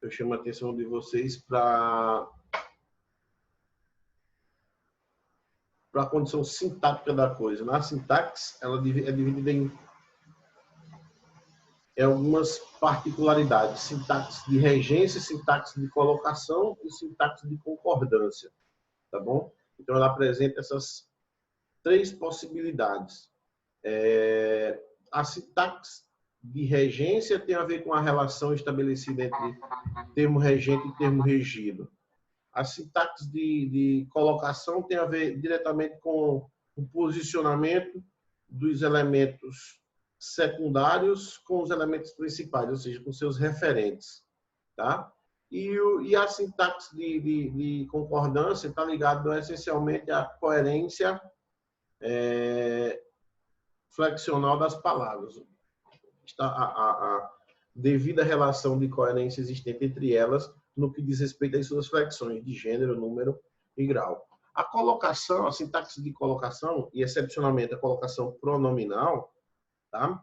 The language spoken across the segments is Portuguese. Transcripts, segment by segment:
eu chamo a atenção de vocês para a condição sintática da coisa. Na sintaxe, ela é dividida em algumas particularidades: sintaxe de regência, sintaxe de colocação e sintaxe de concordância, tá bom? Então, ela apresenta essas três possibilidades. A sintaxe de regência tem a ver com a relação estabelecida entre termo regente e termo regido. A sintaxe de colocação tem a ver diretamente com o posicionamento dos elementos secundários com os elementos principais, ou seja, com seus referentes, tá? E a sintaxe de concordância está ligada essencialmente à coerência flexional das palavras. Está a devida relação de coerência existente entre elas no que diz respeito às suas flexões de gênero, número e grau. A colocação, a sintaxe de colocação, e excepcionalmente a colocação pronominal, tá?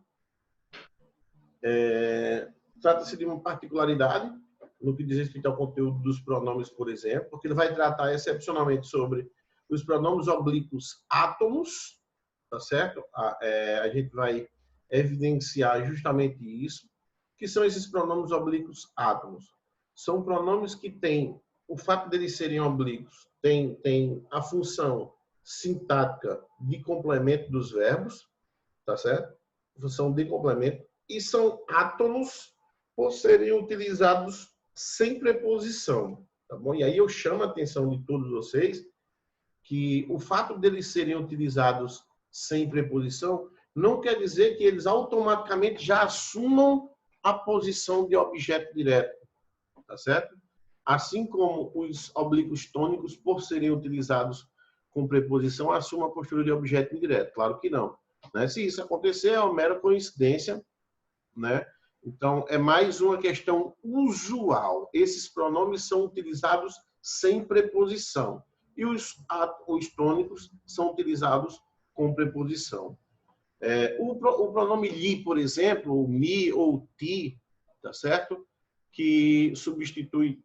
Trata-se de uma particularidade no que diz respeito ao conteúdo dos pronomes, por exemplo, porque ele vai tratar excepcionalmente sobre os pronomes oblíquos átomos, tá certo? A gente vai evidenciar justamente isso, que são esses pronomes oblíquos átomos. São pronomes que têm, o fato deles serem oblíquos, tem a função sintática de complemento dos verbos, tá certo? Função de complemento, e são átonos por serem utilizados sem preposição, tá bom? E aí eu chamo a atenção de todos vocês que o fato deles serem utilizados sem preposição não quer dizer que eles automaticamente já assumam a posição de objeto direto, tá certo? Assim como os oblíquos tônicos, por serem utilizados com preposição, assumem a postura de objeto indireto. Claro que não, né? Se isso acontecer, é uma mera coincidência, né? Então, é mais uma questão usual. Esses pronomes são utilizados sem preposição. E os tônicos são utilizados com preposição. O pronome li, por exemplo, o mi ou ti, tá certo? Que substitui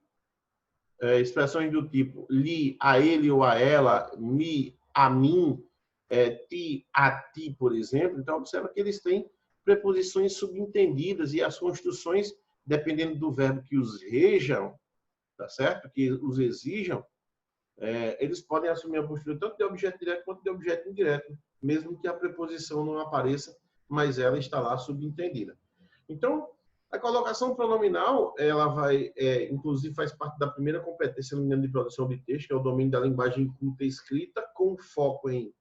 expressões do tipo li a ele ou a ela, mi a mim, ti a ti, por exemplo. Então, observa que eles têm preposições subentendidas e as construções, dependendo do verbo que os rejam, tá certo? Que os exijam, eles podem assumir a postura tanto de objeto direto quanto de objeto indireto, mesmo que a preposição não apareça, mas ela está lá subentendida. Então, a colocação pronominal, ela vai, inclusive, faz parte da primeira competência no de produção de texto, que é o domínio da linguagem culta e escrita, com foco em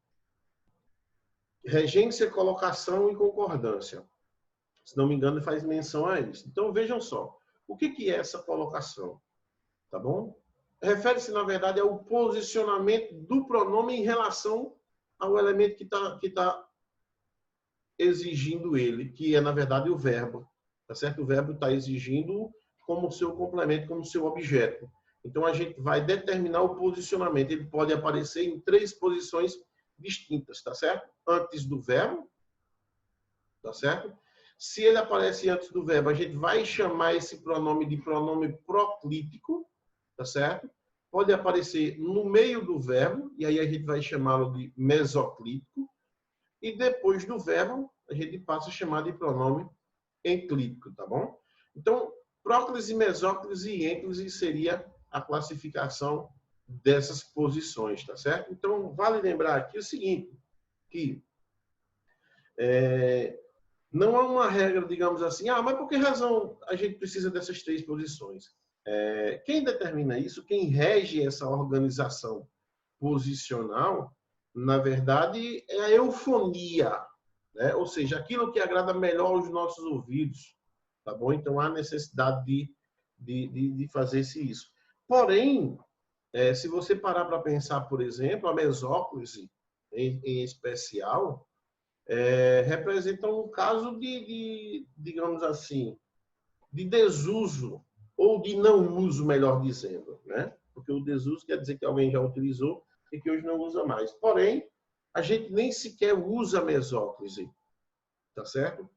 regência, colocação e concordância. Se não me engano, faz menção a isso. Então, vejam só, o que é essa colocação? Tá bom? Refere-se, na verdade, ao posicionamento do pronome em relação ao elemento que tá exigindo ele, que é, na verdade, o verbo. Tá certo? O verbo está exigindo como seu complemento, como seu objeto. Então, a gente vai determinar o posicionamento. Ele pode aparecer em três posições distintas, tá certo? Antes do verbo, tá certo? Se ele aparece antes do verbo, a gente vai chamar esse pronome de pronome proclítico, tá certo? Pode aparecer no meio do verbo, e aí a gente vai chamá-lo de mesoclítico. E depois do verbo, a gente passa a chamar de pronome enclítico, tá bom? Então, próclise, mesóclise e ênclise seria a classificação dessas posições, tá certo? Então, vale lembrar aqui o seguinte, que não há uma regra, digamos assim, mas por que razão a gente precisa dessas três posições? Quem determina isso, quem rege essa organização posicional, na verdade, é a eufonia, né? Ou seja, aquilo que agrada melhor aos nossos ouvidos, tá bom? Então, há necessidade de fazer-se isso. Porém, se você parar para pensar, por exemplo, a mesóclise, em especial, representa um caso digamos assim, de desuso, ou de não uso, melhor dizendo, né? Porque o desuso quer dizer que alguém já utilizou e que hoje não usa mais. Porém, a gente nem sequer usa a mesóclise, tá certo?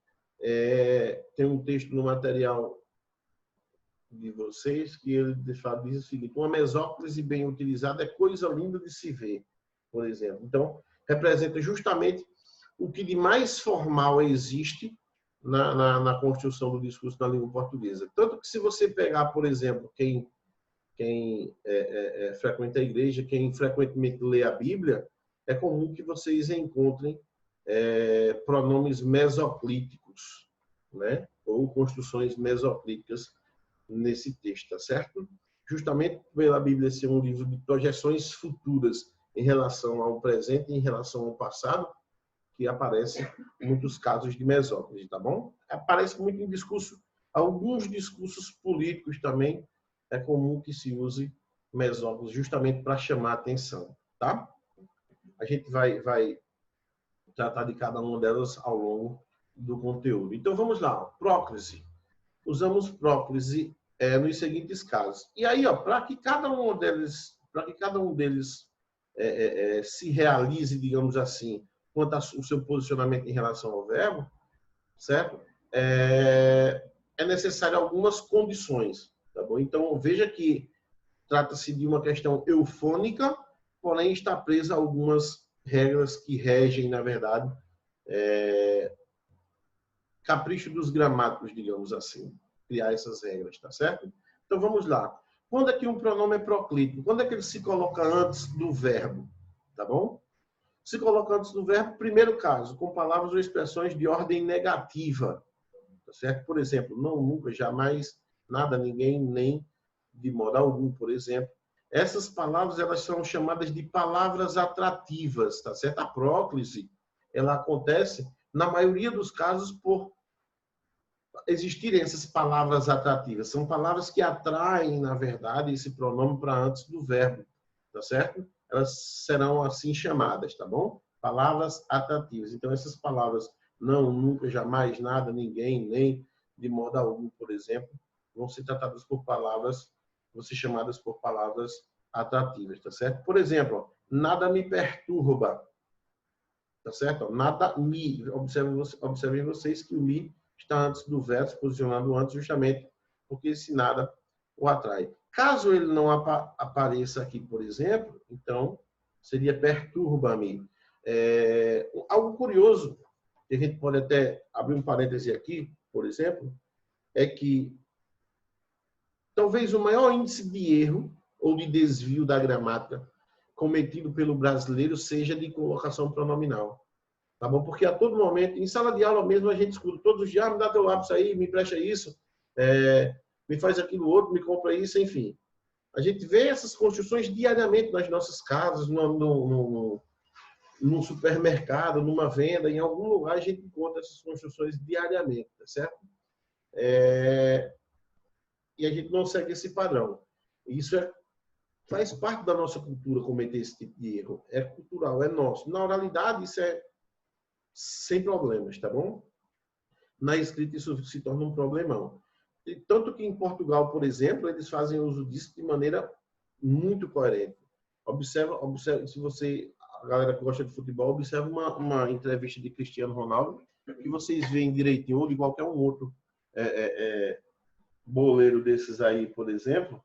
Tem um texto no material de vocês, que ele diz o seguinte: uma mesóclise bem utilizada é coisa linda de se ver, por exemplo. Então, representa justamente o que de mais formal existe na construção do discurso na língua portuguesa. Tanto que, se você pegar, por exemplo, quem frequenta a igreja, quem frequentemente lê a Bíblia, é comum que vocês encontrem pronomes mesoclíticos, né? Ou construções mesoclíticas nesse texto, tá certo? Justamente pela Bíblia ser um livro de projeções futuras em relação ao presente e em relação ao passado, que aparecem muitos casos de mesóclise, tá bom? Aparece muito em alguns discursos políticos também, é comum que se use mesóclise justamente para chamar a atenção, tá? A gente vai tratar de cada uma delas ao longo do conteúdo. Então, vamos lá. Próclise. Usamos próclise nos seguintes casos. E aí, para que cada um deles se realize, digamos assim, quanto ao seu posicionamento em relação ao verbo, certo? É necessário algumas condições, tá bom? Então, veja que trata-se de uma questão eufônica, porém está presa a algumas regras que regem, na verdade, capricho dos gramáticos, digamos assim, criar essas regras, tá certo? Então, vamos lá. Quando é que um pronome é proclítico? Quando é que ele se coloca antes do verbo, tá bom? Se coloca antes do verbo, primeiro caso, com palavras ou expressões de ordem negativa, tá certo? Por exemplo, não, nunca, jamais, nada, ninguém, nem, de modo algum, por exemplo. Essas palavras, elas são chamadas de palavras atrativas, tá certo? A próclise, ela acontece, na maioria dos casos, por existirem essas palavras atrativas. São palavras que atraem, na verdade, esse pronome para antes do verbo, tá certo? Elas serão assim chamadas, tá bom? Palavras atrativas. Então, essas palavras não, nunca, jamais, nada, ninguém, nem, de modo algum, por exemplo, vão ser tratadas por palavras, vão ser chamadas por palavras atrativas, tá certo? Por exemplo, nada me perturba, tá certo? Nada me, observem vocês que o me está antes do verbo, posicionado antes, justamente porque esse nada o atrai. Caso ele não apareça aqui, por exemplo, então seria perturba-me. Algo curioso, que a gente pode até abrir um parêntese aqui, por exemplo, é que talvez o maior índice de erro ou de desvio da gramática cometido pelo brasileiro seja de colocação pronominal. Tá bom? Porque a todo momento, em sala de aula mesmo, a gente escuta todos os dias: me dá teu lápis aí, me empresta isso, me faz aquilo outro, me compra isso, enfim. A gente vê essas construções diariamente nas nossas casas, no supermercado, numa venda, em algum lugar a gente encontra essas construções diariamente, tá certo? E a gente não segue esse padrão. Isso faz parte da nossa cultura cometer esse tipo de erro. É cultural, é nosso. Na oralidade, isso é sem problemas, tá bom? Na escrita, isso se torna um problemão. E tanto que em Portugal, por exemplo, eles fazem uso disso de maneira muito coerente. Observa, se você, a galera que gosta de futebol, observa uma entrevista de Cristiano Ronaldo, que vocês veem direitinho, ou de qualquer um outro boleiro desses aí, por exemplo,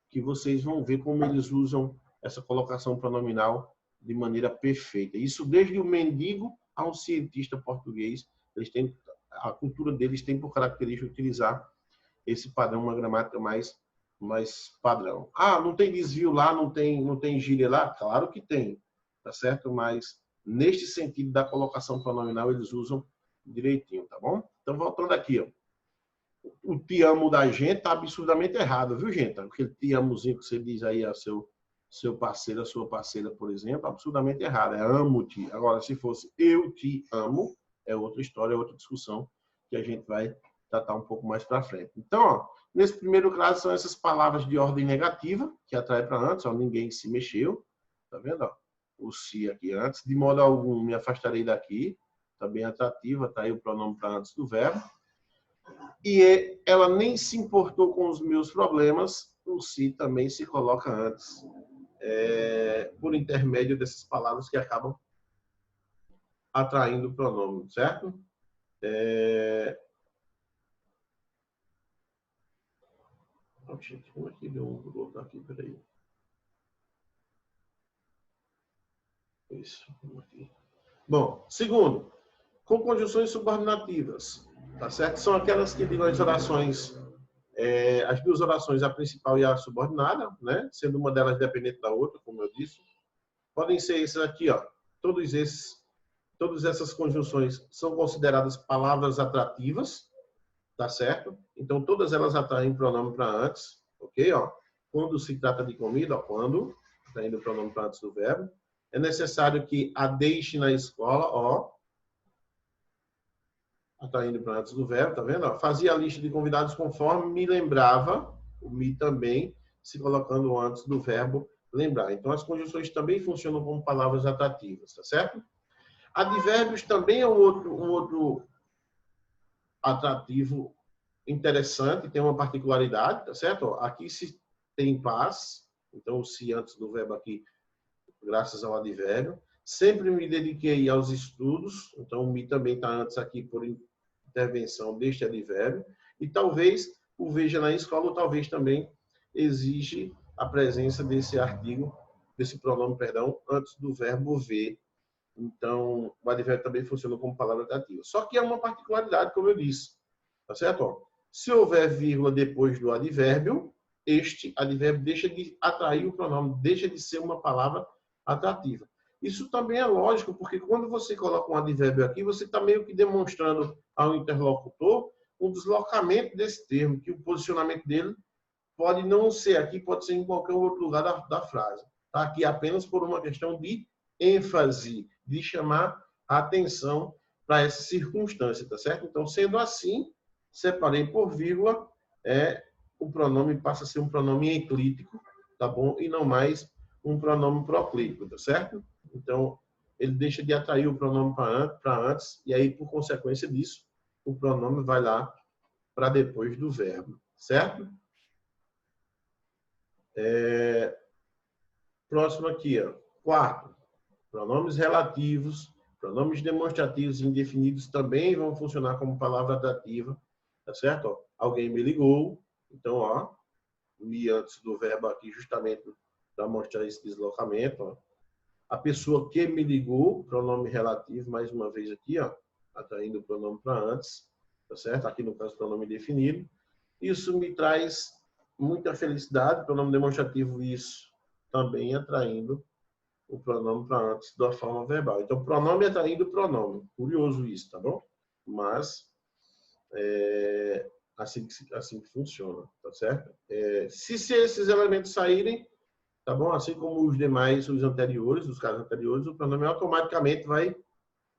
que vocês vão ver como eles usam essa colocação pronominal de maneira perfeita. Isso desde o mendigo ao cientista português, eles têm, a cultura deles tem por característica utilizar esse padrão, uma gramática mais padrão. Ah, não tem desvio lá, não tem gíria lá? Claro que tem, tá certo? Mas neste sentido da colocação pronominal, eles usam direitinho, tá bom? Então, voltando aqui, ó. O te amo da gente tá absurdamente errado, viu, gente? Aquele te amozinho que você diz aí ao seu parceiro, a sua parceira, por exemplo, absurdamente errado. É amo-te. Agora, se fosse eu te amo, é outra história, é outra discussão que a gente vai tratar um pouco mais para frente. Então, ó, nesse primeiro caso, são essas palavras de ordem negativa, que atrai para antes, ó, ninguém se mexeu. Tá vendo? Ó? O se aqui antes. De modo algum, me afastarei daqui. Tá bem atrativa, tá aí o pronome para antes do verbo. E ela nem se importou com os meus problemas, o se também se coloca antes, por intermédio dessas palavras que acabam atraindo o pronome, certo? Oh, gente, como é que deu um colocar aqui? Peraí. Isso, aqui. Bom, segundo, com conjunções subordinativas, tá certo? São aquelas que ligam as orações, as duas orações, a principal e a subordinada, né? Sendo uma delas dependente da outra, como eu disse. Podem ser esses aqui, ó. Todas essas conjunções são consideradas palavras atrativas, tá certo? Então, todas elas atraem pronome para antes, ok? Ó, quando se trata de comida, ó, quando, está indo o pronome para antes do verbo. É necessário que a deixe na escola, ó, atraindo para antes do verbo, tá vendo? Ó, fazia a lista de convidados conforme me lembrava, o me também, se colocando antes do verbo lembrar. Então, as conjunções também funcionam como palavras atrativas, tá certo? Advérbios também é um outro atrativo interessante, tem uma particularidade, tá certo? Aqui se tem paz, então o se antes do verbo aqui, graças ao advérbio. Sempre me dediquei aos estudos, então o me também está antes aqui por intervenção deste advérbio. E talvez o veja na escola, ou talvez também exige a presença desse artigo, desse pronome, perdão, antes do verbo ver. Então, o advérbio também funciona como palavra atrativa. Só que é uma particularidade, como eu disse. Tá certo? Ó, se houver vírgula depois do advérbio, este advérbio deixa de atrair o pronome, deixa de ser uma palavra atrativa. Isso também é lógico, porque quando você coloca um advérbio aqui, você está meio que demonstrando ao interlocutor um deslocamento desse termo, que o posicionamento dele pode não ser aqui, pode ser em qualquer outro lugar da frase. Está aqui apenas por uma questão de ênfase, de chamar a atenção para essa circunstância, tá certo? Então, sendo assim, separei por vírgula, o pronome passa a ser um pronome enclítico, tá bom? E não mais um pronome proclítico, tá certo? Então, ele deixa de atrair o pronome para antes, e aí, por consequência disso, o pronome vai lá para depois do verbo, certo? Próximo aqui, ó. Quarto, pronomes relativos, pronomes demonstrativos e indefinidos também vão funcionar como palavra atrativa, tá certo? Ó, alguém me ligou, então, ó, me antes do verbo aqui, justamente para mostrar esse deslocamento, ó. A pessoa que me ligou, pronome relativo, mais uma vez aqui, ó, atraindo o pronome para antes, tá certo? Aqui no caso, pronome definido. Isso me traz muita felicidade, pronome demonstrativo, isso também atraindo o pronome para antes da forma verbal. Então, pronome atraindo pronome. Curioso isso, tá bom? Mas, assim que funciona, tá certo? Se esses elementos saírem, tá bom? Assim como os demais, os anteriores, os casos anteriores, o pronome automaticamente vai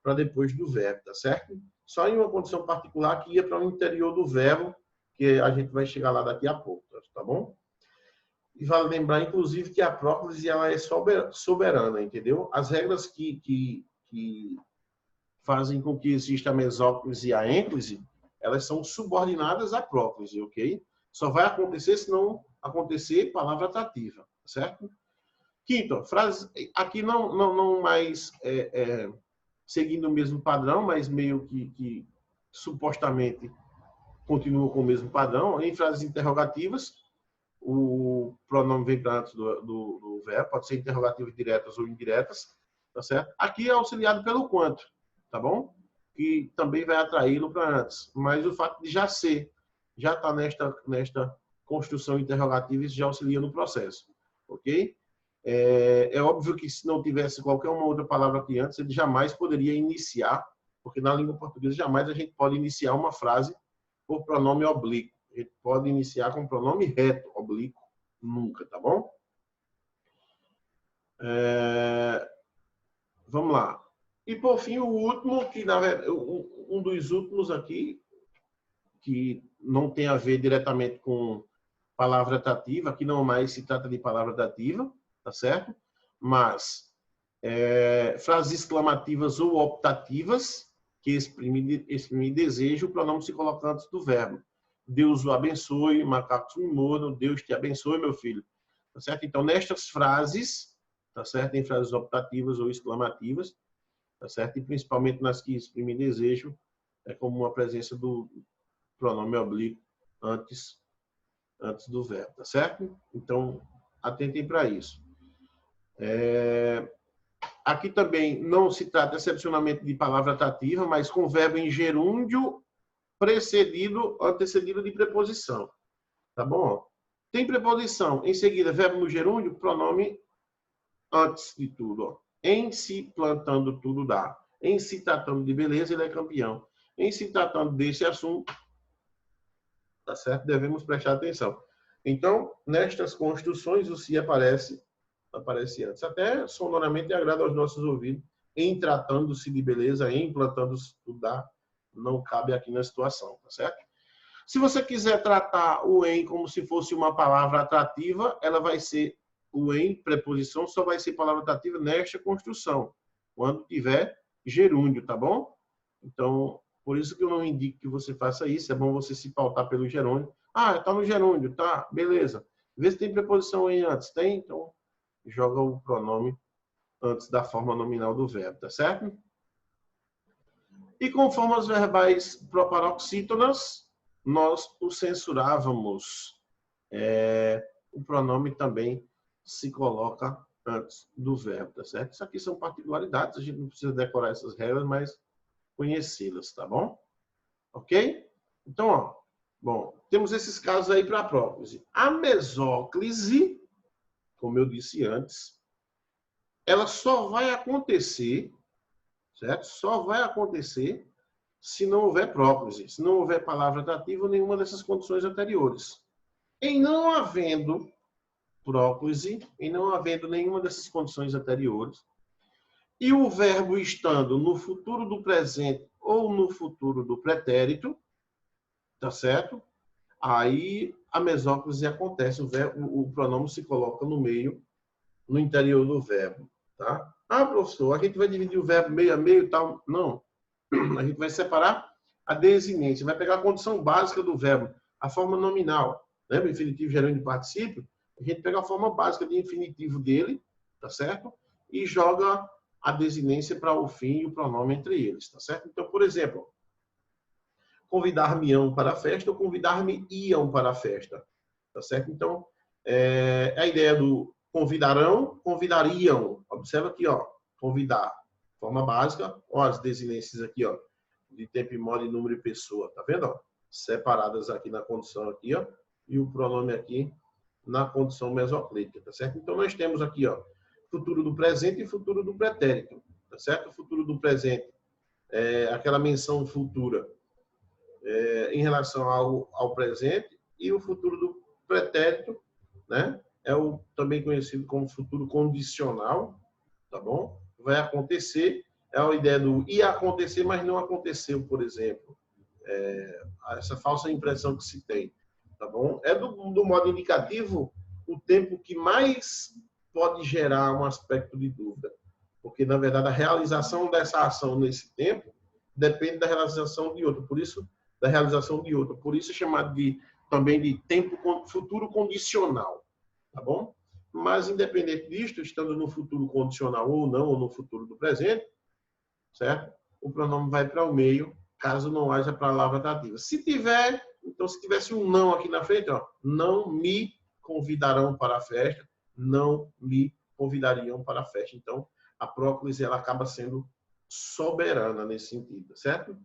para depois do verbo, tá certo? Só em uma condição particular que ia para o interior do verbo, que a gente vai chegar lá daqui a pouco, tá bom? E vale lembrar, inclusive, que a próclise ela é soberana, entendeu? As regras que fazem com que exista a mesóclise e a ênclise, elas são subordinadas à próclise, ok? Só vai acontecer se não acontecer palavra atrativa, certo? Quinto, frase, aqui não mais seguindo o mesmo padrão, mas meio que supostamente continua com o mesmo padrão. Em frases interrogativas, o pronome vem para antes do verbo, pode ser interrogativas diretas ou indiretas, tá certo? Aqui é auxiliado pelo quanto, tá bom? Que também vai atraí-lo para antes. Mas o fato de já está nesta construção interrogativa, isso já auxilia no processo, ok? É óbvio que se não tivesse qualquer uma outra palavra aqui antes, ele jamais poderia iniciar, porque na língua portuguesa jamais a gente pode iniciar uma frase por pronome oblíquo. A gente pode iniciar com pronome reto, oblíquo, nunca, tá bom? Vamos lá. E por fim, o último, que na verdade, um dos últimos aqui, que não tem a ver diretamente com palavra atrativa, aqui não mais se trata de palavra atrativa, tá certo? Mas frases exclamativas ou optativas que exprimem desejo, o pronome se coloca antes do verbo. Deus o abençoe, macacos me mordam, Deus te abençoe, meu filho. Tá certo? Então, nestas frases, tá certo? Em frases optativas ou exclamativas, tá certo? E principalmente nas que exprimem desejo, é como uma presença do pronome oblíquo antes antes do verbo, tá certo? Então, atentem para isso. Aqui também não se trata excepcionalmente de palavra atrativa, mas com verbo em gerúndio antecedido de preposição. Tá bom? Tem preposição, em seguida, verbo no gerúndio, pronome antes de tudo. Ó. Em se plantando, tudo dá. Em se tratando de beleza, ele é campeão. Em se tratando desse assunto, tá certo? Devemos prestar atenção. Então, nestas construções, o se aparece antes. Até sonoramente agrada aos nossos ouvidos. Em tratando-se de beleza, em plantando-se tudo dá, não cabe aqui na situação, tá certo? Se você quiser tratar o em como se fosse uma palavra atrativa, ela vai ser o em, preposição, só vai ser palavra atrativa nesta construção, quando tiver gerúndio, tá bom? Então, por isso que eu não indico que você faça isso, é bom você se pautar pelo gerúndio. Ah, está no gerúndio, tá, beleza. Vê se tem preposição em antes, tem? Então, joga o pronome antes da forma nominal do verbo, tá certo? E com formas verbais proparoxítonas, nós o censurávamos. O pronome também se coloca antes do verbo, tá certo? Isso aqui são particularidades, a gente não precisa decorar essas regras, mas conhecê-las, tá bom? Ok? Então, ó, bom, temos esses casos aí para a próclise. A mesóclise, como eu disse antes, ela só vai acontecer, certo? Só vai acontecer se não houver próclise, se não houver palavra atrativa, nenhuma dessas condições anteriores. Em não havendo próclise, em não havendo nenhuma dessas condições anteriores, e o verbo estando no futuro do presente ou no futuro do pretérito, tá certo? Aí a mesóclise acontece, o pronome se coloca no meio, no interior do verbo, tá? Ah, professor, a gente vai dividir o verbo meio a meio e tal. Não. A gente vai separar a desinência, vai pegar a condição básica do verbo, a forma nominal. Lembra? Infinitivo, gerúndio e particípio? A gente pega a forma básica de infinitivo dele, tá certo? E joga a desinência para o fim e o pronome entre eles, tá certo? Então, por exemplo, convidar-me-ão para a festa ou convidar-me-iam para a festa, tá certo? Então, a ideia do convidarão, convidariam. Observa aqui, ó, convidar, forma básica, ó, as desinências aqui, ó, de tempo e modo e número e pessoa, tá vendo? Ó? Separadas aqui na condição aqui, ó, e o pronome aqui na condição mesoclítica, tá certo? Então, nós temos aqui, ó, futuro do presente e futuro do pretérito, tá certo? O futuro do presente é aquela menção futura em relação ao presente, e o futuro do pretérito, né? É o também conhecido como futuro condicional, tá bom? Vai acontecer, é a ideia do ia acontecer, mas não aconteceu, por exemplo. Essa falsa impressão que se tem, tá bom? É do modo indicativo o tempo que mais pode gerar um aspecto de dúvida, porque na verdade a realização dessa ação nesse tempo depende da realização de outro, por isso da realização de outro, por isso é chamado também de tempo futuro condicional, tá bom? Mas independente disto, estando no futuro condicional ou não, ou no futuro do presente, certo? O pronome vai para o meio, caso não haja palavra atrativa. Se tiver, então se tivesse um não aqui na frente, ó, não me convidarão para a festa, não me convidariam para a festa. Então, a próclise ela acaba sendo soberana nesse sentido, certo?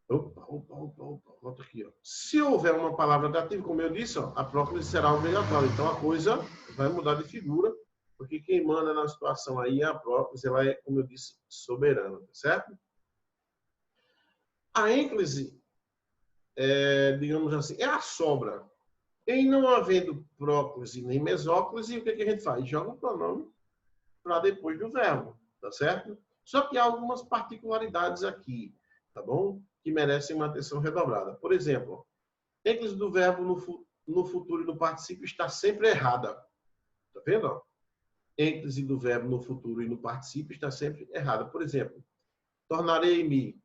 Volta aqui, ó. Se houver uma palavra atrativa, como eu disse, ó, a próclise será obrigatória. Então, a coisa vai mudar de figura, porque quem manda na situação aí é a próclise, ela é, como eu disse, soberana, certo? A ênclise, digamos assim, é a sobra. Em não havendo próclise nem mesóclise, o que a gente faz? Joga o pronome para depois do verbo, tá certo? Só que há algumas particularidades aqui, tá bom? Que merecem uma atenção redobrada. Por exemplo, a ênclise do verbo no futuro e no particípio está sempre errada. Tá vendo? Ênclise do verbo no futuro e no particípio está sempre errada. Por exemplo, tornarei-me,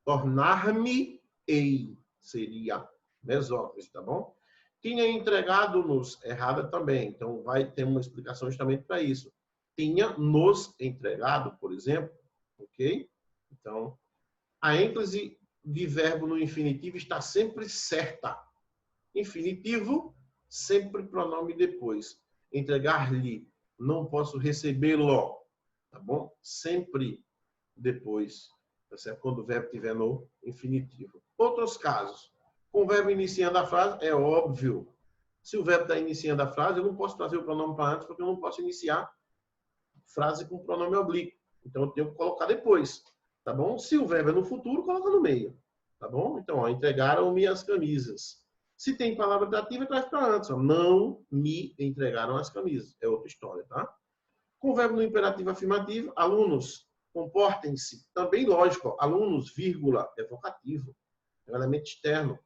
tornar-me-ei seria mesóclise, tá bom? Tinha entregado-nos errada também. Então, vai ter uma explicação justamente para isso. Tinha nos entregado, por exemplo, ok? Então, a ênclise de verbo no infinitivo está sempre certa, Infinitivo, sempre pronome depois. Entregar-lhe, não posso recebê-lo, tá bom? Sempre depois, tá certo? Quando o verbo estiver no infinitivo. Outros casos, com o verbo iniciando a frase, é óbvio. Se o verbo está iniciando a frase, eu não posso trazer o pronome para antes, porque eu não posso iniciar frase com pronome oblíquo. Então, eu tenho que colocar depois, tá bom? Se o verbo é no futuro, coloca no meio, tá bom? Então, ó, entregaram-me as camisas. Se tem palavra dativa, traz para antes. Ó. Não me entregaram as camisas. É outra história, tá? Com o verbo no imperativo afirmativo, alunos, comportem-se. Também lógico, ó, alunos, vírgula, é vocativo. É um elemento externo,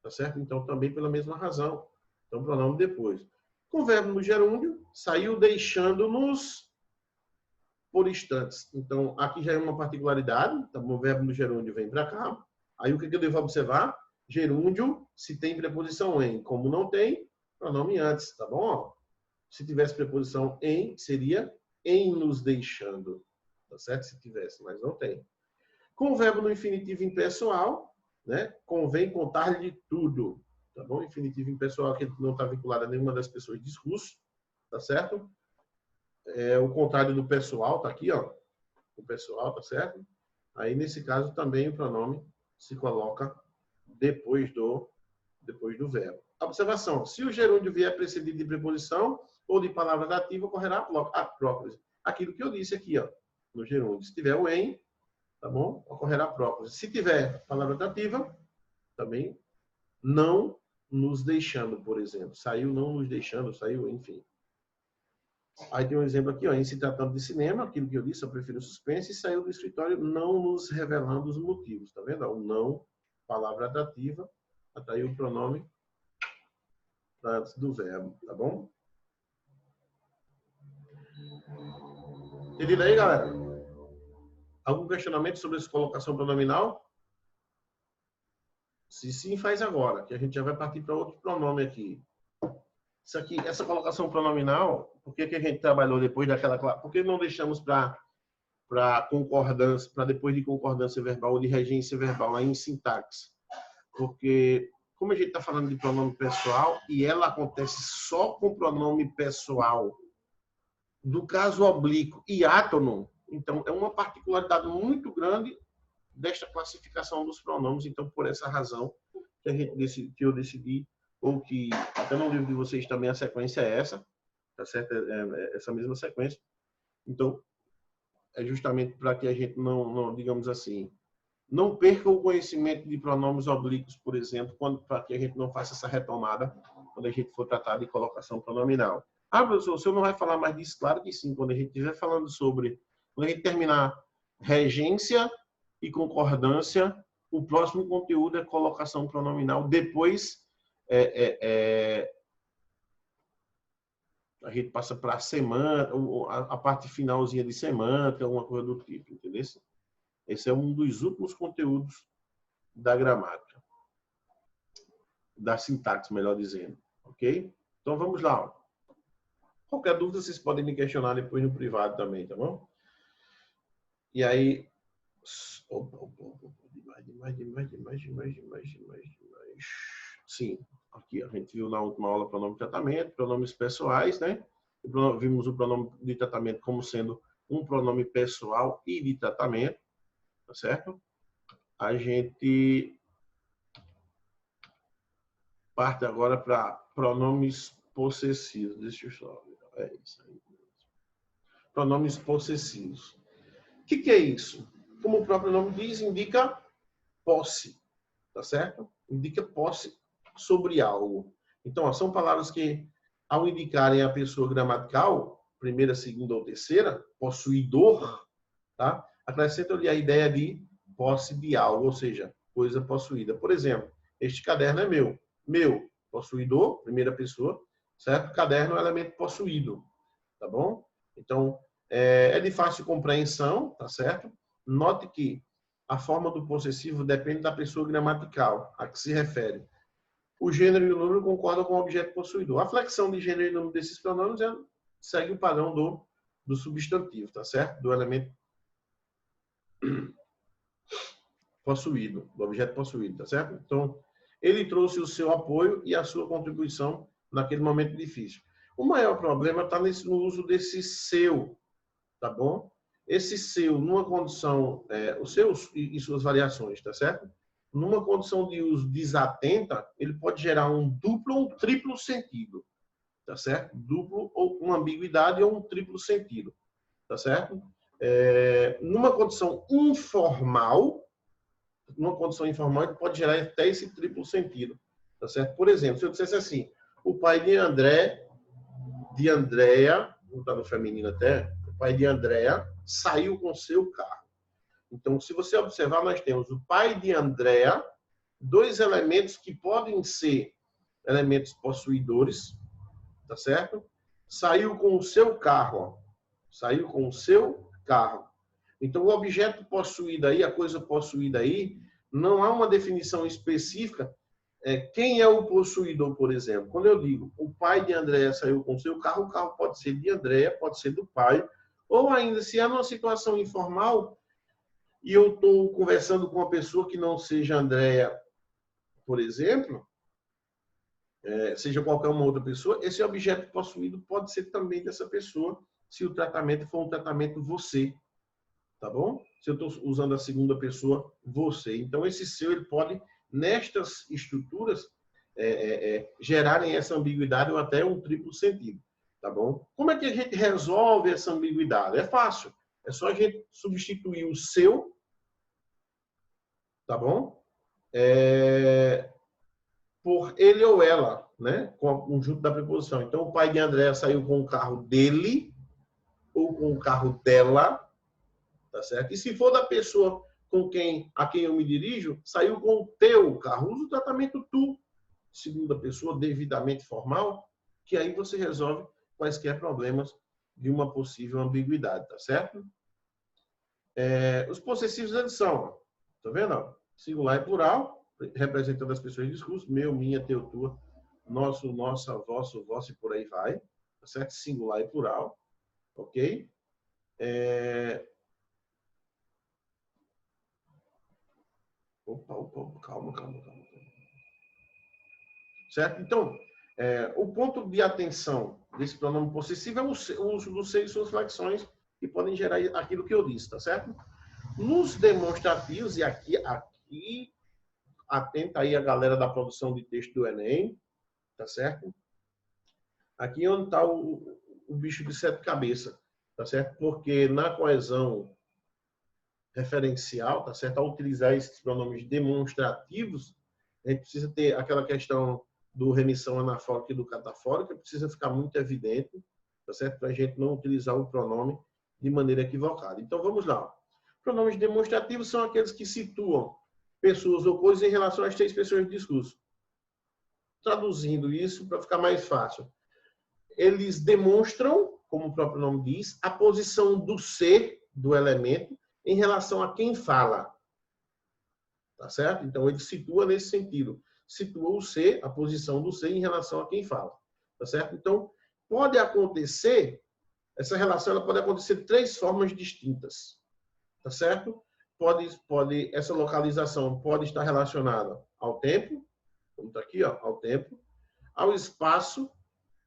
tá certo? Então, também pela mesma razão. Então, pronome depois. Com o verbo no gerúndio, saiu deixando-nos por instantes. Então, aqui já é uma particularidade. Tá bom? O verbo no gerúndio vem para cá. Aí, o que eu devo observar? Gerúndio, se tem preposição em. Como não tem, pronome antes, tá bom? Se tivesse preposição em, seria em nos deixando. Tá certo? Se tivesse, mas não tem. Com o verbo no infinitivo impessoal, né? Convém contar-lhe tudo. Tá bom? Infinitivo impessoal que não está vinculado a nenhuma das pessoas diz russo. Tá certo? É o contrário do pessoal, tá aqui, ó. O pessoal, tá certo? Aí, nesse caso, também o pronome se coloca depois do verbo. Observação. Se o gerúndio vier precedido de preposição ou de palavra dativa, ocorrerá a próprise. Aquilo que eu disse aqui, ó, no gerúndio. Se tiver o em, tá bom? Ocorrerá a próprise. Se tiver palavra dativa, também não nos deixando, por exemplo. Saiu não nos deixando, saiu, enfim. Aí tem um exemplo aqui, ó, em se tratando de cinema, aquilo que eu disse, eu prefiro suspense, e saiu do escritório não nos revelando os motivos, tá vendo? O não, palavra dativa, até aí o pronome antes do verbo, tá bom? Entendido aí, galera? Algum questionamento sobre essa colocação pronominal? Se sim, faz agora, que a gente já vai partir para outro pronome aqui. Isso aqui, essa colocação pronominal, por que a gente trabalhou depois daquela... Por que não deixamos para concordância, para depois de concordância verbal ou de regência verbal, lá em sintaxe? Porque, como a gente está falando de pronome pessoal, e ela acontece só com pronome pessoal, do caso oblíquo e átono, então é uma particularidade muito grande desta classificação dos pronomes. Então, por essa razão que eu decidi, ou que até no livro de vocês também a sequência é essa, tá certo? É essa mesma sequência. Então, é justamente para que a gente não, digamos assim, não perca o conhecimento de pronomes oblíquos, por exemplo, para que a gente não faça essa retomada quando a gente for tratar de colocação pronominal. Ah, professor, o senhor não vai falar mais disso? Claro que sim. Quando a gente estiver falando sobre... Quando a gente terminar regência e concordância, o próximo conteúdo é colocação pronominal. Depois, a gente passa para a semântica, a parte finalzinha de semântica, alguma coisa do tipo, entendeu? Esse é um dos últimos conteúdos da gramática. Da sintaxe, melhor dizendo. Ok? Então, vamos lá. Qualquer dúvida, vocês podem me questionar depois no privado também, tá bom? E aí... Demais. Sim, aqui a gente viu na última aula pronome de tratamento, pronomes pessoais, né? Vimos o pronome de tratamento como sendo um pronome pessoal e de tratamento, tá certo? A gente parte agora para pronomes possessivos. Deixa eu só... É isso aí. Pronomes possessivos. O que é isso? Como o próprio nome diz, indica posse, tá certo? Indica posse sobre algo. Então, são palavras que, ao indicarem a pessoa gramatical, primeira, segunda ou terceira, possuidor, tá? Acrescentam-lhe a ideia de posse de algo, ou seja, coisa possuída. Por exemplo, este caderno é meu. Meu, possuidor, primeira pessoa, certo? Caderno é elemento possuído, tá bom? Então, é de fácil compreensão, tá certo? Note que a forma do possessivo depende da pessoa gramatical a que se refere. O gênero e o número concordam com o objeto possuidor. A flexão de gênero e número desses pronomes segue o padrão do substantivo, tá certo? Do elemento possuído, do objeto possuído, tá certo? Então, ele trouxe o seu apoio e a sua contribuição naquele momento difícil. O maior problema está no uso desse seu, tá bom? Esse seu, numa condição, o seu e suas variações, tá certo? Numa condição de uso desatenta, ele pode gerar um duplo ou um triplo sentido, tá certo? Duplo ou uma ambiguidade ou um triplo sentido, tá certo? Numa condição informal, ele pode gerar até esse triplo sentido, tá certo? Por exemplo, se eu dissesse assim, o pai de Andréia, vou botar no feminino até, o pai de Andréia saiu com seu carro. Então, se você observar, nós temos o pai de Andréia, dois elementos que podem ser elementos possuidores, tá certo? Saiu com o seu carro, ó. Saiu com o seu carro. Então, o objeto possuído aí, a coisa possuída aí, não há uma definição específica. Quem é o possuidor, por exemplo? Quando eu digo o pai de Andréia saiu com o seu carro, o carro pode ser de Andréia, pode ser do pai, ou ainda, se é numa situação informal, e eu estou conversando com uma pessoa que não seja Andréia, por exemplo, seja qualquer uma outra pessoa, esse objeto possuído pode ser também dessa pessoa, se o tratamento for um tratamento você, tá bom? Se eu estou usando a segunda pessoa, você. Então, esse seu, ele pode, nestas estruturas, gerarem essa ambiguidade ou até um triplo sentido, tá bom? Como é que a gente resolve essa ambiguidade? É fácil. É só a gente substituir o seu, tá bom? Por ele ou ela, né? Com o conjunto da preposição. Então, o pai de Andréia saiu com o carro dele ou com o carro dela, tá certo? E se for da pessoa a quem eu me dirijo, saiu com o teu carro. Usa o tratamento tu, segunda pessoa, devidamente formal, que aí você resolve quaisquer problemas de uma possível ambiguidade, tá certo? Os possessivos, eles são, tá vendo? Singular e plural, representando as pessoas em discurso, meu, minha, teu, tua, nosso, nossa, vosso, vosso e por aí vai, tá certo? Singular e plural, ok? Opa, calma. Certo? Então, o ponto de atenção desse pronome possessivo é o uso do ser e suas flexões, que podem gerar aquilo que eu disse, tá certo? Nos demonstrativos, e aqui atenta aí a galera da produção de texto do Enem, tá certo? Aqui é onde está o bicho de sete cabeças, tá certo? Porque na coesão referencial, tá certo? Ao utilizar esses pronomes demonstrativos, a gente precisa ter aquela questão do remissão anafórica e do catafórica, precisa ficar muito evidente, tá certo? Para a gente não utilizar o pronome de maneira equivocada. Então, vamos lá. Pronomes demonstrativos são aqueles que situam pessoas ou coisas em relação às três pessoas de discurso. Traduzindo isso, para ficar mais fácil, eles demonstram, como o próprio nome diz, a posição do ser, do elemento, em relação a quem fala. Tá certo? Então, ele situa nesse sentido. Situa o ser, a posição do ser em relação a quem fala. Tá certo? Então, pode acontecer, essa relação ela pode acontecer de três formas distintas. Tá certo? Essa localização pode estar relacionada ao tempo, como está aqui, ó, ao tempo, ao espaço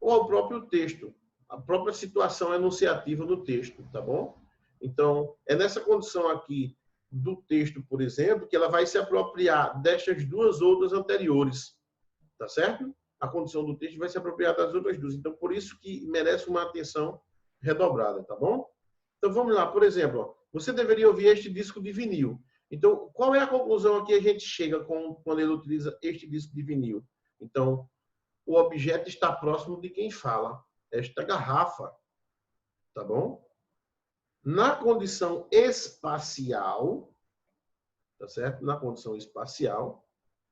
ou ao próprio texto, a própria situação enunciativa do texto, tá bom? Então, é nessa condição aqui do texto, por exemplo, que ela vai se apropriar destas duas outras anteriores, tá certo? A condição do texto vai se apropriar das outras duas. Então, por isso que merece uma atenção redobrada, tá bom? Então, vamos lá. Por exemplo, ó, você deveria ouvir este disco de vinil. Então, qual é a conclusão a que a gente chega quando ele utiliza este disco de vinil? Então, o objeto está próximo de quem fala. Esta garrafa, tá bom? Na condição espacial, tá certo? Na condição espacial,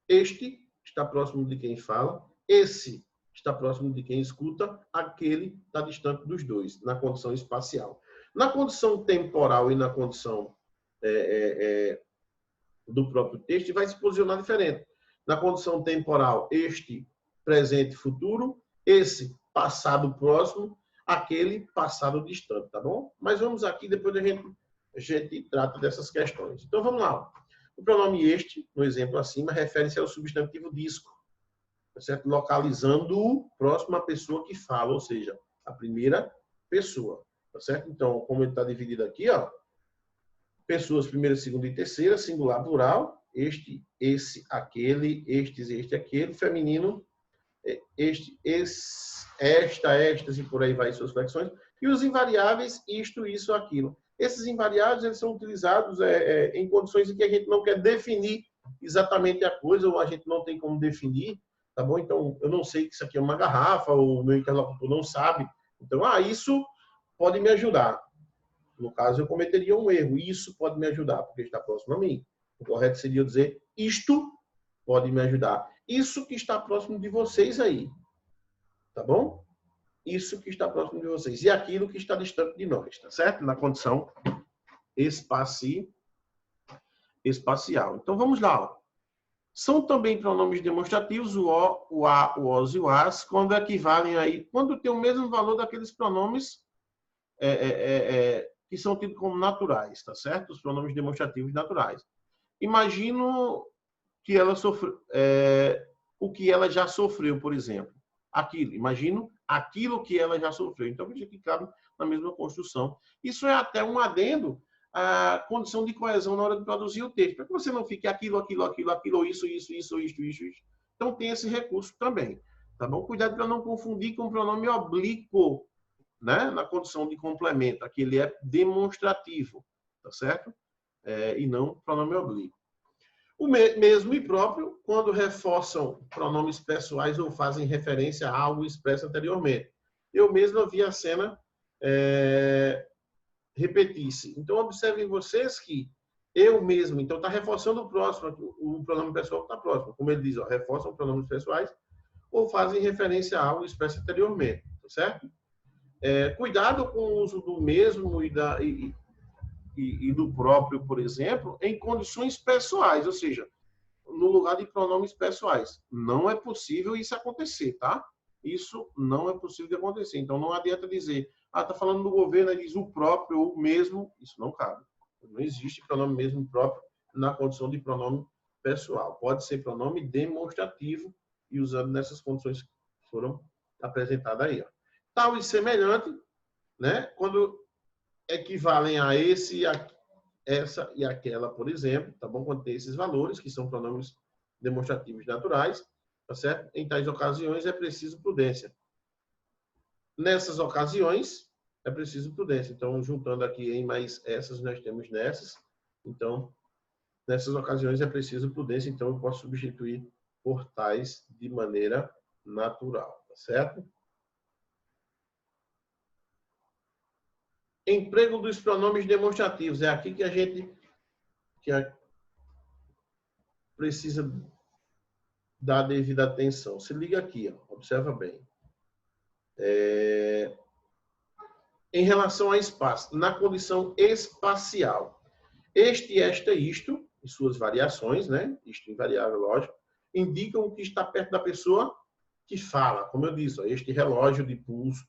este está próximo de quem fala, esse está próximo de quem escuta, aquele está distante dos dois, na condição espacial. Na condição temporal e na condição do próprio texto, vai se posicionar diferente. Na condição temporal, este presente e futuro, esse passado próximo, aquele passado distante, tá bom? Mas vamos aqui, depois a gente trata dessas questões. Então, vamos lá. O pronome este, no exemplo acima, refere-se ao substantivo disco, tá certo? Localizando-o próximo à pessoa que fala, ou seja, a primeira pessoa. Tá certo? Então, como ele está dividido aqui, ó, pessoas primeira, segunda e terceira, singular, plural, este, esse, aquele, estes, este, aquele, feminino, este, esse, esta, estas e por aí vai suas flexões, e os invariáveis, isto, isso, aquilo. Esses invariáveis eles são utilizados em condições em que a gente não quer definir exatamente a coisa, ou a gente não tem como definir, tá bom? Então, eu não sei que isso aqui é uma garrafa, ou o meu interlocutor não sabe. Então, isso pode me ajudar. No caso, eu cometeria um erro. Isso pode me ajudar, porque está próximo a mim. O correto seria eu dizer, isto pode me ajudar. Isso que está próximo de vocês aí. Tá bom? Isso que está próximo de vocês. E aquilo que está distante de nós, tá certo? Na condição espacial. Então, vamos lá. Ó. São também pronomes demonstrativos o o, a, o os e o as, quando equivalem aí, quando tem o mesmo valor daqueles pronomes que são tidos como naturais, tá certo? Os pronomes demonstrativos naturais. Imagino que ela sofreu, o que ela já sofreu, por exemplo. Aquilo, imagino aquilo que ela já sofreu. Então, veja que cabe na mesma construção. Isso é até um adendo à condição de coesão na hora de produzir o texto, para que você não fique aquilo, ou isso. Então, tem esse recurso também. Tá bom? Cuidado para não confundir com o pronome oblíquo, né? Na condição de complemento. Aqui ele é demonstrativo, tá certo? E não pronome oblíquo. O mesmo e próprio quando reforçam pronomes pessoais ou fazem referência a algo expresso anteriormente. Eu mesmo vi a cena repetir-se. Então, observem vocês que eu mesmo, então está reforçando o próximo, o pronome pessoal que está próximo. Como ele diz, ó, reforçam pronomes pessoais ou fazem referência a algo expresso anteriormente, tá certo? Cuidado com o uso do mesmo e do próprio, por exemplo, em condições pessoais, ou seja, no lugar de pronomes pessoais. Não é possível isso acontecer, tá? Isso não é possível de acontecer. Então, não adianta dizer, tá falando do governo, aí diz o próprio ou o mesmo. Isso não cabe. Não existe pronome mesmo e próprio na condição de pronome pessoal. Pode ser pronome demonstrativo e usando nessas condições que foram apresentadas aí. Ó. Tal e semelhante, né? Quando equivalem a esse, essa e aquela, por exemplo, tá bom? Quando tem esses valores, que são pronomes demonstrativos naturais, tá certo? Em tais ocasiões é preciso prudência. Nessas ocasiões é preciso prudência. Então, juntando aqui em mais essas, nós temos nessas. Então, nessas ocasiões é preciso prudência. Então, eu posso substituir por tais de maneira natural, tá certo? Emprego dos pronomes demonstrativos. É aqui que a gente precisa dar a devida atenção. Se liga aqui, ó, observa bem. Em relação ao espaço, na condição espacial. Este, esta, isto, e suas variações, né? Isto invariável, lógico, indicam que está perto da pessoa que fala. Como eu disse, ó, este relógio de pulso,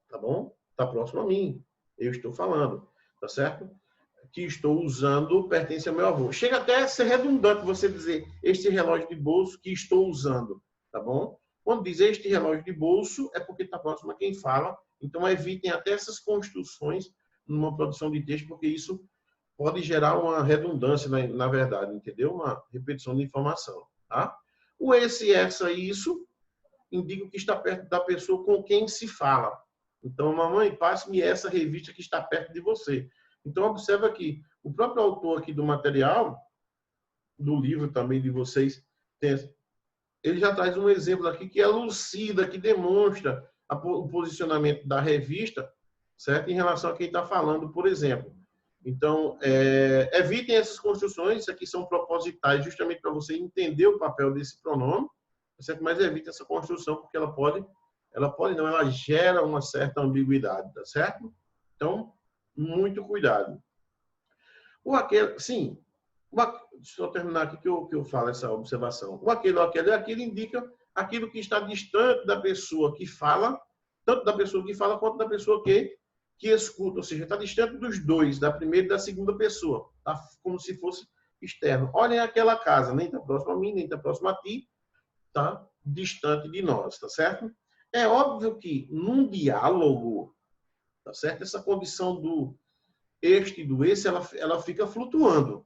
tá bom? Está próximo a mim. Eu estou falando, tá certo? Que estou usando pertence ao meu avô. Chega até a ser redundante você dizer este relógio de bolso que estou usando, tá bom? Quando diz este relógio de bolso, é porque está próximo a quem fala. Então, evitem até essas construções numa produção de texto, porque isso pode gerar uma redundância, na verdade, entendeu? Uma repetição de informação, tá? O esse, essa e isso indica que está perto da pessoa com quem se fala. Então, mamãe, passe-me essa revista que está perto de você. Então, observa aqui, o próprio autor aqui do material, do livro também de vocês, ele já traz um exemplo aqui que elucida, que demonstra o posicionamento da revista, certo? Em relação a quem está falando, por exemplo. Então, evitem essas construções, isso aqui são propositais, justamente para você entender o papel desse pronome, certo? Mas evite essa construção, porque ela gera uma certa ambiguidade, tá certo? Então, muito cuidado. Deixa eu terminar aqui que eu falo essa observação. O aquele indica aquilo que está distante da pessoa que fala, tanto da pessoa que fala quanto da pessoa que que escuta, ou seja, está distante dos dois, da primeira e da segunda pessoa, tá? Como se fosse externo. Olhem aquela casa, nem está próximo a mim, nem está próximo a ti, tá? Distante de nós, tá certo? É óbvio que num diálogo, tá certo? Essa condição do este e do esse, ela fica flutuando,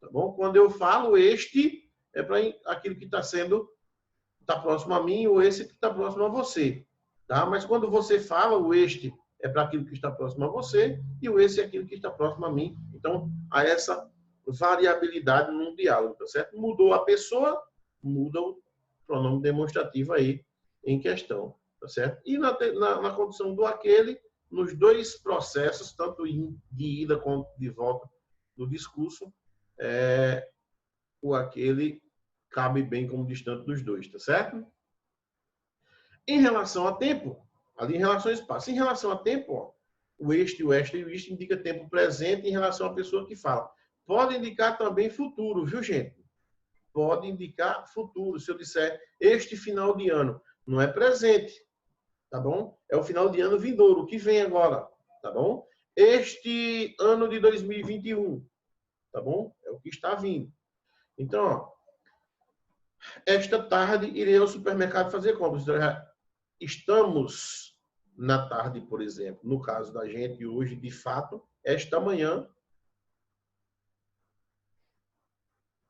tá bom? Quando eu falo este, é para aquilo que está próximo a mim, ou esse que está próximo a você, tá? Mas quando você fala, o este é para aquilo que está próximo a você e o esse é aquilo que está próximo a mim. Então, há essa variabilidade num diálogo, tá certo? Mudou a pessoa, muda o pronome demonstrativo aí em questão, tá certo? E na condição do aquele, nos dois processos, tanto de ida quanto de volta do discurso, o aquele cabe bem como distante dos dois, tá certo? Em relação a tempo, ali em relação ao espaço. Em relação a tempo, ó, o este, o esta e o isto indica tempo presente em relação à pessoa que fala. Pode indicar também futuro, viu, gente? Pode indicar futuro. Se eu disser este final de ano, não é presente, tá bom? É o final de ano vindouro, o que vem agora, tá bom? Este ano de 2021, tá bom? É o que está vindo. Então, ó, esta tarde irei ao supermercado fazer compras. Estamos na tarde, por exemplo, no caso da gente hoje, de fato, esta manhã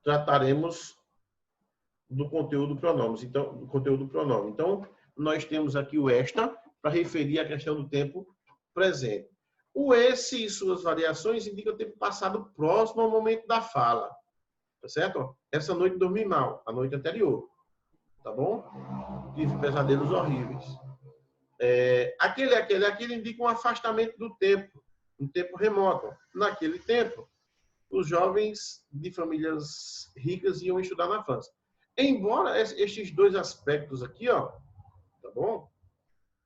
trataremos do conteúdo pronomes. Então, do conteúdo pronome. Então, nós temos aqui o esta para referir a questão do tempo presente. O esse e suas variações indicam o tempo passado próximo ao momento da fala. Tá certo? Essa noite dormi mal, a noite anterior. Tá bom? Tive pesadelos horríveis. Aquele indica um afastamento do tempo, um tempo remoto. Naquele tempo, os jovens de famílias ricas iam estudar na França. Embora estes dois aspectos aqui, ó, tá bom?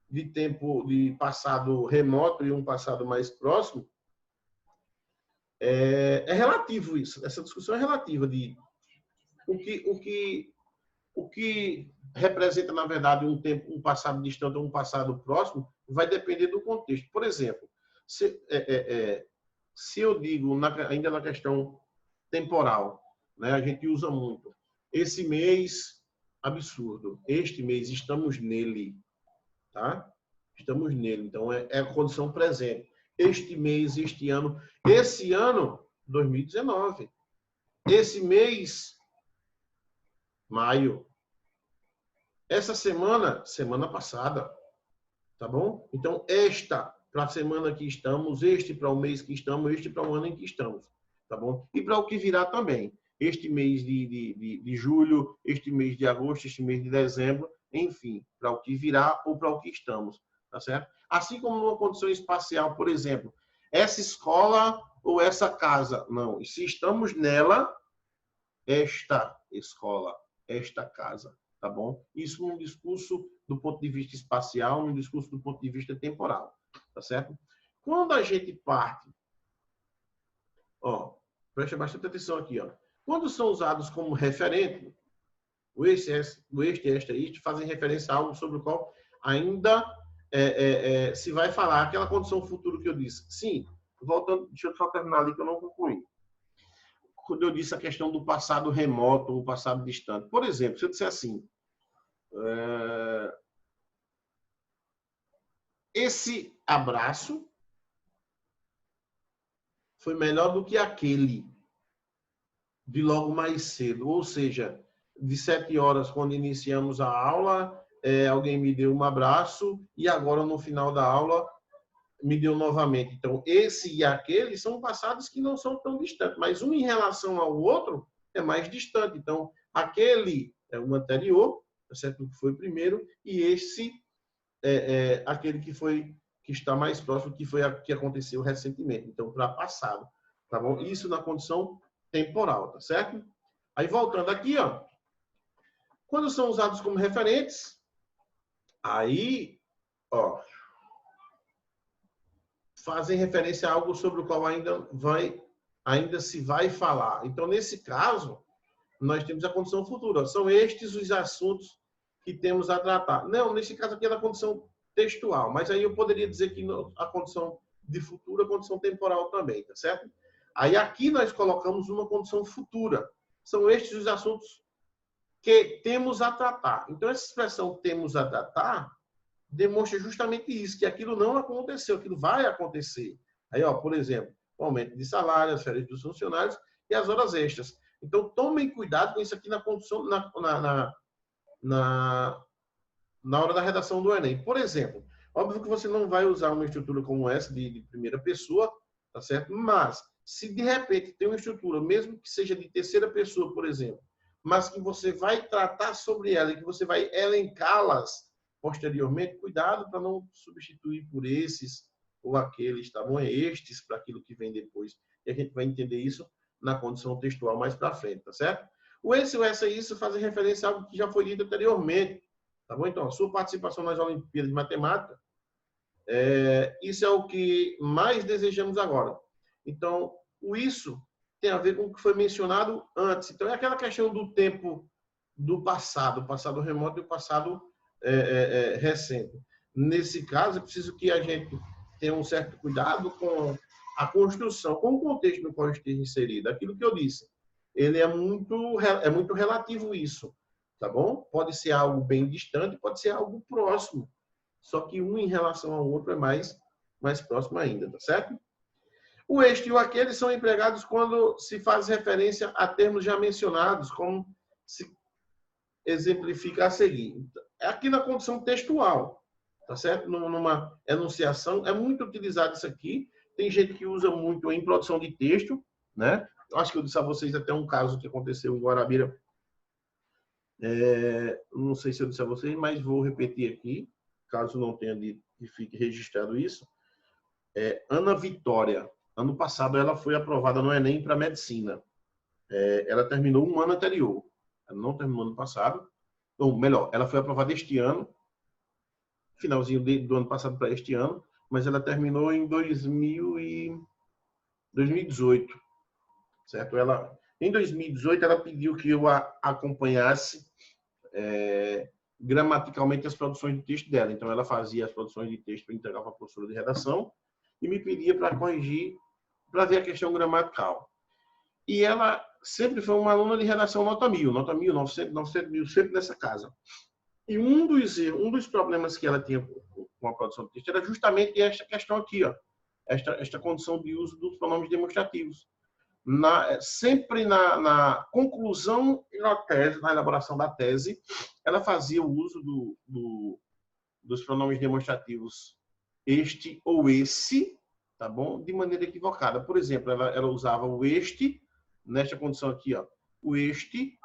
De tempo, de passado remoto e um passado mais próximo, é relativo isso. Essa discussão é relativa de o que representa, na verdade, um passado distante ou um passado próximo, vai depender do contexto. Por exemplo, se eu digo, ainda na questão temporal, né, a gente usa muito. Esse mês, absurdo. Este mês, estamos nele. Tá? Estamos nele. Então, é a condição presente. Este mês, este ano. Esse ano, 2019. Esse mês, maio. Essa semana, semana passada. Tá bom? Então, esta para a semana que estamos, este para o mês que estamos, este para o ano em que estamos. Tá bom? E para o que virá também. Este mês de julho, este mês de agosto, este mês de dezembro, enfim, para o que virá ou para o que estamos. Tá certo? Assim como numa condição espacial, por exemplo, essa escola ou essa casa. Não, e se estamos nela, esta escola, esta casa. Tá bom? Isso num discurso do ponto de vista espacial, num discurso do ponto de vista temporal. Tá certo? Quando a gente parte, ó, preste bastante atenção aqui, ó. Quando são usados como referente, o este, esta, isto, fazem referência a algo sobre o qual ainda se vai falar, aquela condição futura que eu disse. Sim, voltando, deixa eu só terminar ali que eu não concluí. Quando eu disse a questão do passado remoto ou passado distante. Por exemplo, se eu disser assim, esse abraço foi melhor do que aquele de logo mais cedo. Ou seja, de 7 horas, quando iniciamos a aula, alguém me deu um abraço e agora, no final da aula, me deu novamente. Então, esse e aquele são passados que não são tão distantes, mas um em relação ao outro é mais distante. Então, aquele é o anterior, certo? Que foi primeiro, e esse aquele que está mais próximo, que foi que aconteceu recentemente. Então, para passado, tá bom? Isso na condição temporal, tá certo? Aí, voltando aqui, ó. Quando são usados como referentes, aí, ó, fazem referência a algo sobre o qual ainda se vai falar. Então, nesse caso, nós temos a condição futura. São estes os assuntos que temos a tratar. Não, nesse caso aqui é na condição textual, mas aí eu poderia dizer que a condição de futura condição temporal também, tá certo? Aí aqui nós colocamos uma condição futura. São estes os assuntos que temos a tratar. Então, essa expressão temos a tratar demonstra justamente isso, que aquilo não aconteceu, aquilo vai acontecer. Aí, ó, por exemplo, o aumento de salário, as férias dos funcionários e as horas extras. Então, tomem cuidado com isso aqui na condição, na hora da redação do Enem. Por exemplo, óbvio que você não vai usar uma estrutura como essa de primeira pessoa, tá certo? Mas, se de repente tem uma estrutura, mesmo que seja de terceira pessoa, por exemplo, mas que você vai tratar sobre ela e que você vai elencá-las posteriormente, cuidado para não substituir por esses ou aqueles, tá bom? É estes para aquilo que vem depois. E a gente vai entender isso na condição textual mais para frente, tá certo? O esse, o essa e isso fazem referência a algo que já foi dito anteriormente, tá bom? Então, a sua participação nas Olimpíadas de Matemática, isso é o que mais desejamos agora. Então, o isso tem a ver com o que foi mencionado antes. Então, é aquela questão do tempo do passado, o passado remoto e o passado recente. Nesse caso, é preciso que a gente tenha um certo cuidado com a construção, com o contexto no qual esteja inserido. Aquilo que eu disse, ele é muito relativo isso, tá bom? Pode ser algo bem distante, pode ser algo próximo. Só que um em relação ao outro é mais próximo ainda, tá certo? O este e o aquele são empregados quando se faz referência a termos já mencionados, como se exemplifica a seguir. Aqui na condição textual, tá certo? Numa enunciação, é muito utilizado isso aqui. Tem gente que usa muito em produção de texto, né? Eu acho que eu disse a vocês até um caso que aconteceu em Guarabira. Não sei se eu disse a vocês, mas vou repetir aqui, caso não tenha dito e fique registrado isso. Ana Vitória, ano passado ela foi aprovada no Enem para medicina. Ela terminou um ano anterior. Ela não terminou ano passado. Ou melhor, ela foi aprovada este ano, finalzinho do ano passado para este ano, mas ela terminou em 2018, certo? Em 2018, ela pediu que eu acompanhasse gramaticalmente as produções de texto dela. Então, ela fazia as produções de texto para entregar para a professora de redação e me pedia para corrigir, para ver a questão gramatical. E ela sempre foi uma aluna de redação nota 1000, 900, 900 mil, sempre nessa casa. E um dos problemas que ela tinha com a produção de texto era justamente esta questão aqui, ó, esta condição de uso dos pronomes demonstrativos. Sempre na conclusão e na tese, na elaboração da tese, ela fazia o uso dos pronomes demonstrativos este ou esse, tá bom? De maneira equivocada. Por exemplo, ela usava o este, nesta condição aqui, ó, o este,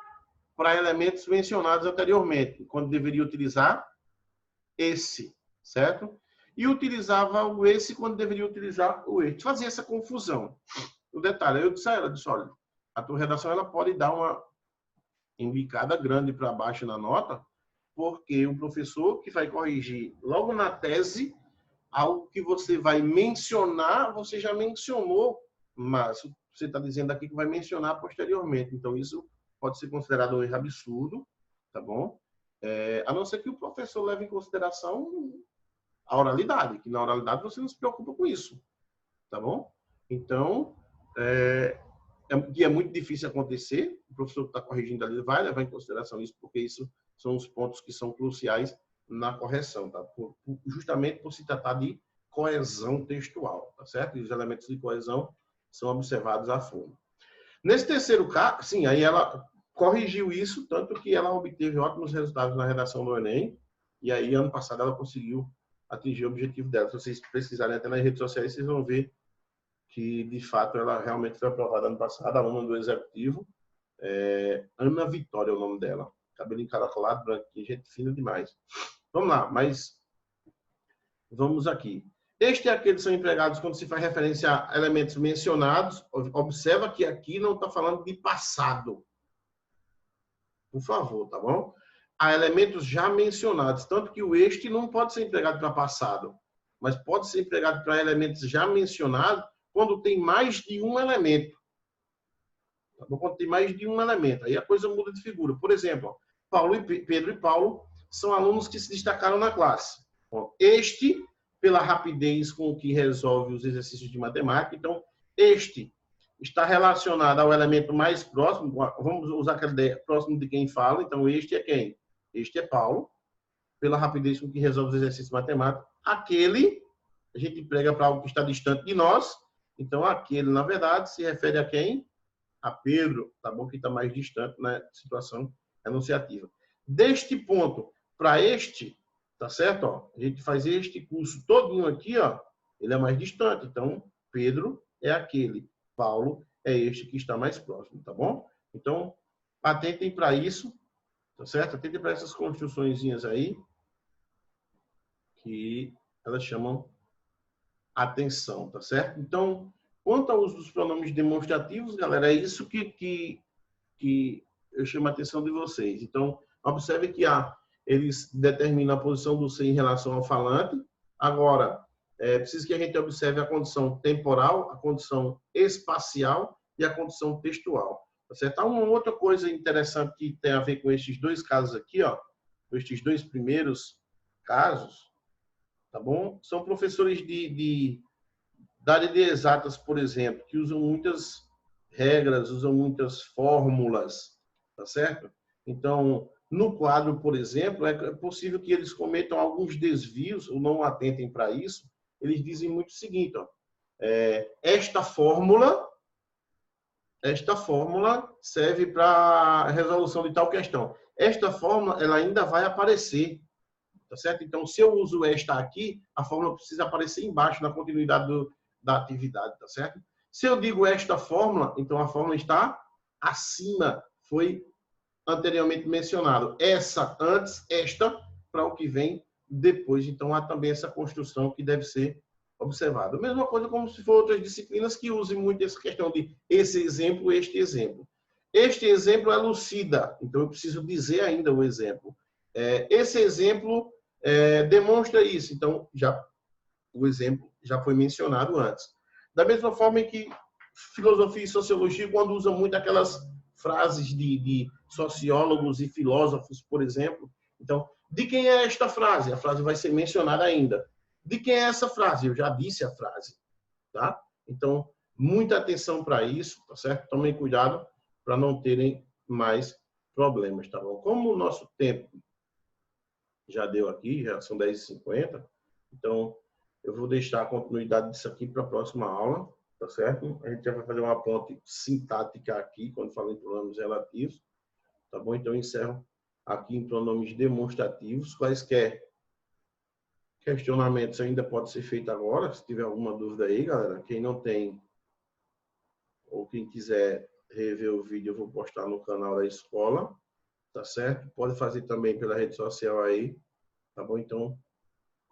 para elementos mencionados anteriormente, quando deveria utilizar esse, certo? E utilizava o esse quando deveria utilizar o este. Fazia essa confusão. O detalhe, eu disse a ela, olha, a tua redação ela pode dar uma embicada grande para baixo na nota, porque o professor que vai corrigir logo na tese, algo que você vai mencionar, você já mencionou, mas você está dizendo aqui que vai mencionar posteriormente. Então, isso pode ser considerado um erro absurdo, tá bom? A não ser que o professor leve em consideração a oralidade, que na oralidade você não se preocupa com isso, tá bom? Então, é muito difícil acontecer, o professor que está corrigindo ali vai levar em consideração isso, porque isso são os pontos que são cruciais na correção, tá? Justamente por se tratar de coesão textual, tá certo? E os elementos de coesão são observados a fundo. Nesse terceiro caso, sim, aí ela corrigiu isso, tanto que ela obteve ótimos resultados na redação do Enem, e aí ano passado ela conseguiu atingir o objetivo dela. Se vocês pesquisarem até nas redes sociais, vocês vão ver que, de fato, ela realmente foi aprovada ano passado, aluna do Executivo. Ana Vitória é o nome dela. Cabelo encaracolado, branquinho, gente fina demais. Vamos lá, mas vamos aqui. Este e aquele são empregados quando se faz referência a elementos mencionados. Observa que aqui não está falando de passado. Por favor, tá bom? Há elementos já mencionados, tanto que o este não pode ser empregado para passado, mas pode ser empregado para elementos já mencionados quando tem mais de um elemento. Tá bom? Quando tem mais de um elemento. Aí a coisa muda de figura. Por exemplo, Pedro e Paulo são alunos que se destacaram na classe. Este pela rapidez com que resolve os exercícios de matemática. Então, este está relacionado ao elemento mais próximo, vamos usar aquela ideia, próximo de quem fala. Então, este é quem? Este é Paulo, pela rapidez com que resolve os exercícios matemáticos. Aquele, a gente emprega para algo que está distante de nós. Então, aquele, na verdade, se refere a quem? A Pedro, tá bom? Que está mais distante na situação enunciativa. Deste ponto para este, tá certo? Ó, a gente faz este curso todinho aqui, ó, ele é mais distante. Então, Pedro é aquele, Paulo é este que está mais próximo, tá bom? Então, atentem para isso, tá certo? Atentem para essas construçõezinhas aí, que elas chamam atenção, tá certo? Então, quanto ao uso dos pronomes demonstrativos, galera, é isso que eu chamo a atenção de vocês. Então, observe que eles determinam a posição do ser em relação ao falante. Agora, preciso que a gente observe a condição temporal, a condição espacial e a condição textual. Tá certo? Há uma outra coisa interessante que tem a ver com estes dois casos aqui, ó, com estes dois primeiros casos, tá bom? São professores da área de exatas, por exemplo, que usam muitas regras, usam muitas fórmulas, tá certo? Então, no quadro, por exemplo, é possível que eles cometam alguns desvios ou não atentem para isso. Eles dizem muito o seguinte, ó, esta fórmula serve para a resolução de tal questão. Esta fórmula, ela ainda vai aparecer, tá certo? Então, se eu uso esta aqui, a fórmula precisa aparecer embaixo na continuidade da atividade, tá certo? Se eu digo esta fórmula, então a fórmula está acima, foi anteriormente mencionado. Essa antes, esta para o que vem depois. Então, há também essa construção que deve ser observada. A mesma coisa como se for outras disciplinas que usem muito essa questão de esse exemplo, este exemplo. Este exemplo elucida, então eu preciso dizer ainda o exemplo. Esse exemplo demonstra isso, então o exemplo já foi mencionado antes. Da mesma forma em que filosofia e sociologia, quando usam muito aquelas frases de sociólogos e filósofos, por exemplo. Então, de quem é esta frase? A frase vai ser mencionada ainda. De quem é essa frase? Eu já disse a frase, tá? Então, muita atenção para isso, tá certo? Tomem cuidado para não terem mais problemas, tá bom? Como o nosso tempo já deu aqui, já são 10h50, então eu vou deixar a continuidade disso aqui para a próxima aula, tá certo? A gente já vai fazer uma ponte sintática aqui, quando falo em pronomes relativos, tá bom? Então, eu encerro aqui em pronomes demonstrativos. Quaisquer questionamentos ainda pode ser feito agora, se tiver alguma dúvida aí, galera. Quem não tem, ou quem quiser rever o vídeo, eu vou postar no canal da escola, tá certo? Pode fazer também pela rede social aí, tá bom? Então,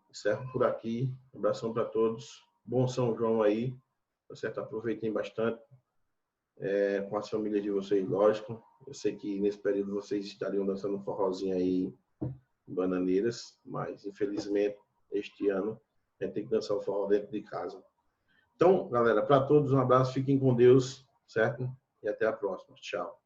encerro por aqui. Um abração para todos. Bom São João aí, tá certo? Aproveitem bastante com as famílias de vocês, lógico. Eu sei que nesse período vocês estariam dançando forrozinho aí em Bananeiras, mas infelizmente este ano a gente tem que dançar o forró dentro de casa. Então, galera, para todos um abraço, fiquem com Deus, certo? E até a próxima. Tchau.